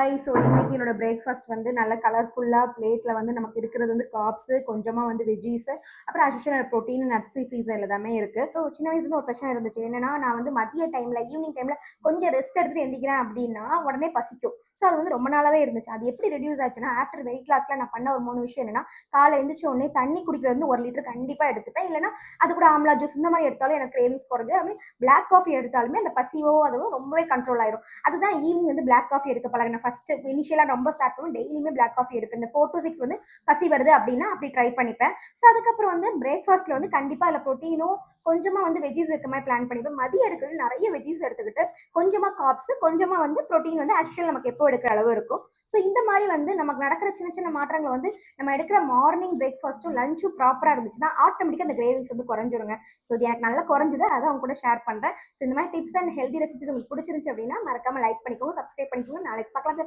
Hi. So இன்னைக்கு என்னோட breakfast வந்து நல்ல கலர்ஃபுல்லாக பிளேட்டில் வந்து நமக்கு இருக்கிறது வந்து காப்ஸு, கொஞ்சமாக வந்து வெஜ்ஜீஸு, அப்புறம் அசிஷனல் ப்ரோட்டீன், நட்ஸு, சீசன் எல்லாமே இருக்குது. ஸோ சின்ன வயசுல ஒரு பிரச்சனை இருந்துச்சு. என்னன்னா, நான் வந்து மதிய டைமில் ஈவினிங் டைமில் கொஞ்சம் ரெஸ்ட் எடுத்துகிட்டு எந்திக்கிறேன் அப்படின்னா உடனே பசிக்கும். ஸோ அது வந்து ரொம்ப நாளாவே இருந்துச்சு. அது எப்படி ரெடியூஸ் ஆச்சுன்னா, ஆஃப்டர் வெயிட் லாஸில் நான் பண்ண ஒரு 3 விஷயம் என்னன்னா, காலை எழுந்திரிச்ச உடனே தண்ணி குடிக்கிறது வந்து 1 லிட்டர் கண்டிப்பாக எடுத்துப்பேன். இல்லைன்னா அது கூட ஆம்லா ஜூஸ் இந்த மாதிரி எடுத்தாலும் எனக்கு கிரேவிங்ஸ் குறைஞ்சு. அதுமாதிரி பிளாக் காஃபி எடுத்தாலுமே அந்த பசிவோ அதுவும் ரொம்பவே கண்ட்ரோல் ஆயிரும். அதுதான் ஈவினிங் வந்து பிளாக் காஃபி எடுக்க பழகினேன். ஃபர்ஸ்ட் இனிஷியலாக ரொம்ப ஸ்டார்ட் பண்ணும், டெய்லியுமே பிளாக் காஃபி எடுப்பேன். இந்த 4 to 6 வந்து பசி வருது அப்படின்னா அப்படி ட்ரை பண்ணிப்பேன். ஸோ அதுக்கப்புறம் வந்து பிரேக்ஃபாஸ்ட்ல வந்து கண்டிப்பாக அதில் ப்ரோட்டீனும் கொஞ்சமாக வந்து வெஜ்ஜீஸ் இருக்க மாதிரி பிளான் பண்ணிப்பேன். மதியம் எடுக்கிறது நிறைய வெஜ்ஜீஸ் எடுத்துக்கிட்டு கொஞ்சமாக காப்ஸ், கொஞ்சமாக வந்து ப்ரோட்டீன் வந்து ஆக்சுவல் நமக்கு எப்போ எடுக்கிற அளவு இருக்கும். ஸோ இந்த மாதிரி வந்து நமக்கு நடக்கிற சின்ன சின்ன மாற்றங்கள் வந்து நம்ம எடுக்கிற மார்னிங் பிரேக்ஃபாஸ்ட்டும் லஞ்சும் ப்ராப்பராக இருந்துச்சுன்னா ஆட்டோமேட்டிக்காக அந்த கிரேவிங்ஸ் வந்து குறைஞ்சிருங்க. ஸோ இது எனக்கு நல்லா குறைஞ்சது, அதை அவங்க கூட ஷேர் பண்ணுறேன். ஸோ இந்த மாதிரி டிப்ஸ் அண்ட் ஹெல்தி ரெசிபிஸ் உங்களுக்கு பிடிச்சிருந்துச்சு அப்படின்னா மறக்காம லைக் பண்ணிக்கோங்க, சப்ஸ்கிரைப் பண்ணிக்கோங்க. நாளைக்கு பார்க்கலாம்.